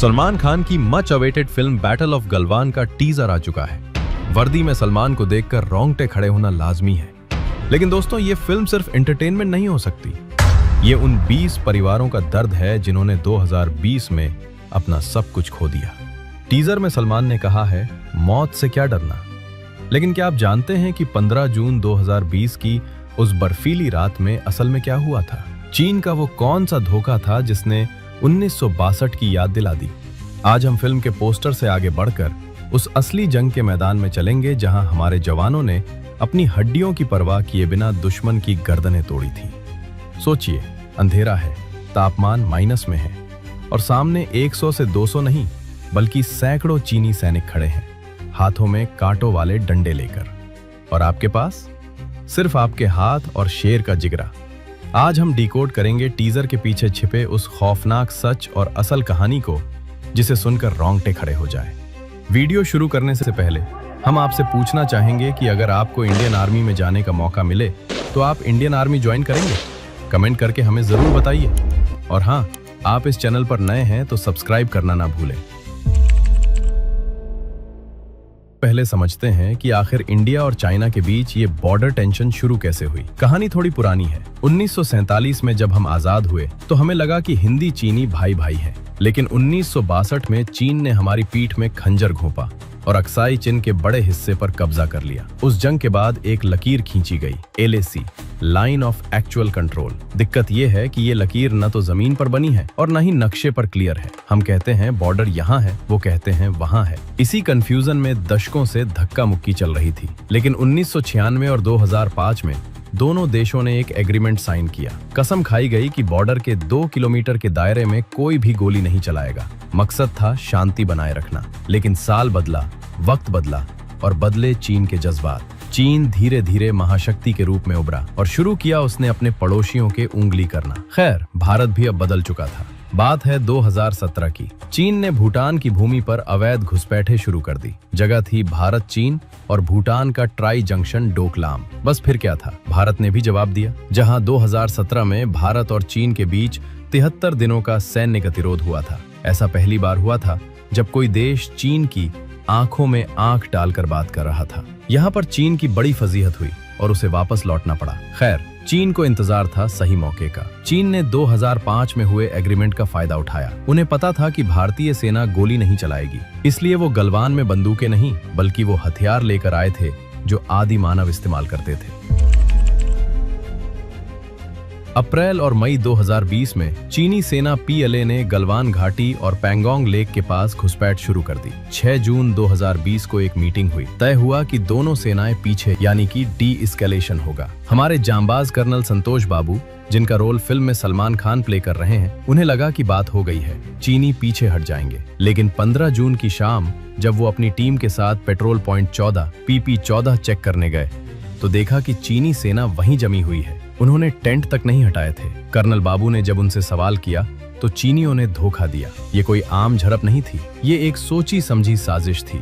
सलमान खान की much awaited film battle of Galwan का teaser आ चुका है। वर्दी में सलमान को देखकर रोंगटे खड़े होना लाजमी है। लेकिन दोस्तों, ये फिल्म सिर्फ एंटरटेनमेंट नहीं हो सकती। ये उन 20 परिवारों का दर्द है जिन्होंने 2020 में अपना सब कुछ खो दिया। टीजर में सलमान ने कहा है, मौत से क्या डरना। लेकिन क्या आप जानते हैं कि 15 जून 2020 की उस बर्फीली रात में असल में क्या हुआ था? चीन का वो कौन सा धोखा था जिसने 1962 की याद दिला दी? आज हम फिल्म के पोस्टर से आगे बढ़कर उस असली जंग के मैदान में चलेंगे जहां हमारे जवानों ने अपनी हड्डियों की परवाह किए बिना दुश्मन की गर्दनें तोड़ी थी। सोचिए, अंधेरा है, तापमान माइनस में है और सामने 100 से 200 नहीं बल्कि सैकड़ों चीनी सैनिक खड़े हैं, हाथों में कांटों वाले डंडे लेकर। और आपके पास सिर्फ आपके हाथ और शेर का जिगरा। आज हम डिकोड करेंगे टीजर के पीछे छिपे उस खौफनाक सच और असल कहानी को जिसे सुनकर रोंगटे खड़े हो जाए। वीडियो शुरू करने से पहले हम आपसे पूछना चाहेंगे कि अगर आपको इंडियन आर्मी में जाने का मौका मिले तो आप इंडियन आर्मी ज्वाइन करेंगे? कमेंट करके हमें जरूर बताइए। और हाँ, आप इस चैनल पर नए हैं तो सब्सक्राइब करना ना भूलें। पहले समझते हैं कि आखिर इंडिया और चाइना के बीच ये बॉर्डर टेंशन शुरू कैसे हुई। कहानी थोड़ी पुरानी है। 1947 में जब हम आजाद हुए तो हमें लगा कि हिंदी चीनी भाई भाई हैं। लेकिन 1962 में चीन ने हमारी पीठ में खंजर घोंपा और अक्साई चीन के बड़े हिस्से पर कब्जा कर लिया। उस जंग के बाद एक लकीर खींची गई, LAC, line of actual control. दिक्कत यह है कि ये लकीर न तो जमीन पर बनी है और न ही नक्शे पर क्लियर है। हम कहते हैं बॉर्डर यहाँ है, वो कहते हैं वहाँ है। इसी कंफ्यूजन में दशकों से धक्का मुक्की चल रही थी। लेकिन 1996 और 2005 में दोनों देशों ने एक एग्रीमेंट साइन किया। कसम खाई गई कि बॉर्डर के 2 किलोमीटर के दायरे में कोई भी गोली नहीं चलाएगा। मकसद था शांति बनाए रखना। लेकिन साल बदला, वक्त बदला और बदले चीन के जज्बात। चीन धीरे धीरे महाशक्ति के रूप में उभरा और शुरू किया उसने अपने पड़ोसियों के उंगली करना। खैर, भारत भी अब बदल चुका था। बात है 2017 की। चीन ने भूटान की भूमि पर अवैध घुसपैठें शुरू कर दी। जगह थी भारत, चीन और भूटान का ट्राई जंक्शन डोकलाम। बस फिर क्या था, भारत ने भी जवाब दिया। जहां 2017 में भारत और चीन के बीच 73 दिनों का सैन्य गतिरोध हुआ था। ऐसा पहली बार हुआ था जब कोई देश चीन की आंखों में आंख डालकर बात कर रहा था। यहाँ पर चीन की बड़ी फजीहत हुई और उसे वापस लौटना पड़ा। खैर, चीन को इंतजार था सही मौके का। चीन ने 2005 में हुए एग्रीमेंट का फायदा उठाया। उन्हें पता था कि भारतीय सेना गोली नहीं चलाएगी, इसलिए वो गलवान में बंदूकें नहीं बल्कि वो हथियार लेकर आए थे जो आदि मानव इस्तेमाल करते थे। अप्रैल और मई 2020 में चीनी सेना PLA ने गलवान घाटी और पैंगोंग लेक के पास घुसपैठ शुरू कर दी। 6 जून 2020 को एक मीटिंग हुई। तय हुआ कि दोनों सेनाएं पीछे, यानी कि डी-एस्केलेशन होगा। हमारे जांबाज कर्नल संतोष बाबू, जिनका रोल फिल्म में सलमान खान प्ले कर रहे हैं, उन्हें लगा कि बात हो गई है, चीनी पीछे हट जाएंगे। लेकिन 15 जून की शाम जब वो अपनी टीम के साथ पेट्रोल पॉइंट 14 PP 14 चेक करने गए तो देखा कि चीनी सेना वहीं जमी हुई है। उन्होंने टेंट तक नहीं हटाए थे। कर्नल बाबू ने जब उनसे सवाल किया तो चीनियों ने धोखा दिया। ये कोई आम झड़प नहीं थी, ये एक सोची समझी साजिश थी।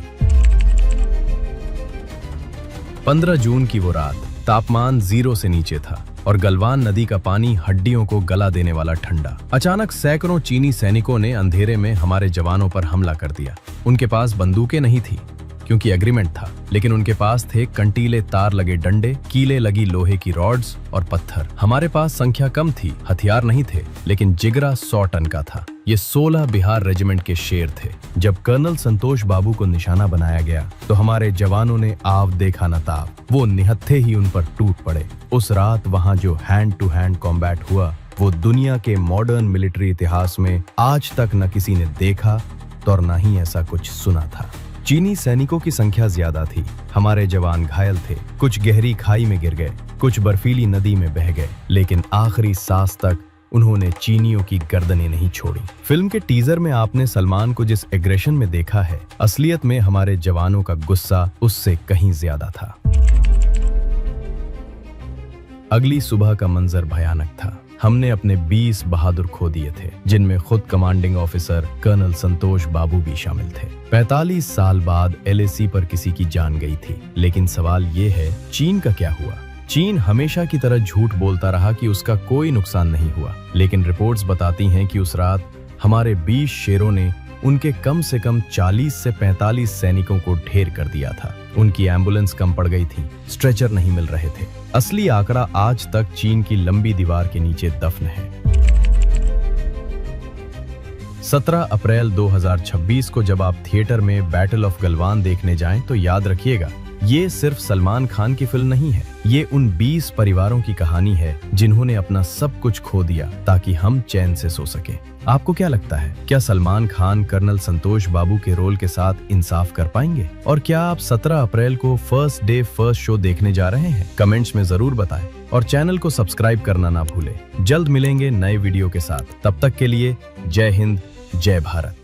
15 जून की वो रात, तापमान 0 से नीचे था और गलवान नदी का पानी हड्डियों को गला देने वाला ठंडा। अचानक सैकड़ों चीनी सैनिकों ने अंधेरे में हमारे जवानों पर हमला कर दिया। उनके पास बंदूकें नहीं थी क्योंकि एग्रीमेंट था, लेकिन उनके पास थे कंटीले तार लगे डंडे, कीले लगी लोहे की रॉड्स और पत्थर। हमारे पास संख्या कम थी, हथियार नहीं थे, लेकिन जिगरा 100 टन का था। ये 16 बिहार रेजिमेंट के शेर थे। जब कर्नल संतोष बाबू को निशाना बनाया गया तो हमारे जवानों ने आव देखा न ताव। वो निहत्थे ही उन पर टूट पड़े। उस रात वहाँ जो हैंड टू हैंड कॉम्बैट हुआ, वो दुनिया के मॉडर्न मिलिट्री इतिहास में आज तक न किसी ने देखा और न ही ऐसा कुछ सुना था। चीनी सैनिकों की संख्या ज्यादा थी। हमारे जवान घायल थे, कुछ गहरी खाई में गिर गए, कुछ बर्फीली नदी में बह गए, लेकिन आखिरी सांस तक उन्होंने चीनियों की गर्दनें नहीं छोड़ी। फिल्म के टीजर में आपने सलमान को जिस एग्रेशन में देखा है, असलियत में हमारे जवानों का गुस्सा उससे कहीं ज्यादा था। अगली सुबह का मंजर भयानक था। हमने अपने 20 बहादुर खो दिए थे, जिनमें खुद कमांडिंग ऑफिसर कर्नल संतोष बाबू भी शामिल थे। 45 साल बाद LAC पर किसी की जान गई थी। लेकिन सवाल ये है, चीन का क्या हुआ? चीन हमेशा की तरह झूठ बोलता रहा कि उसका कोई नुकसान नहीं हुआ, लेकिन रिपोर्ट्स बताती हैं कि उस रात हमारे 20 शेरों ने उनके कम से कम 40 से 45 सैनिकों को ढेर कर दिया था। उनकी एम्बुलेंस कम पड़ गई थी, स्ट्रेचर नहीं मिल रहे थे। असली आंकड़ा आज तक चीन की लंबी दीवार के नीचे दफन है। 17 अप्रैल 2026 को जब आप थिएटर में बैटल ऑफ गलवान देखने जाएं तो याद रखिएगा, ये सिर्फ सलमान खान की फिल्म नहीं है, ये उन 20 परिवारों की कहानी है जिन्होंने अपना सब कुछ खो दिया ताकि हम चैन से सो सके। आपको क्या लगता है, क्या सलमान खान कर्नल संतोष बाबू के रोल के साथ इंसाफ कर पाएंगे? और क्या आप 17 अप्रैल को फर्स्ट डे फर्स्ट शो देखने जा रहे हैं? कमेंट्स में जरूर बताएं और चैनल को सब्सक्राइब करना ना भूलें। जल्द मिलेंगे नए वीडियो के साथ, तब तक के लिए जय हिंद, जय भारत।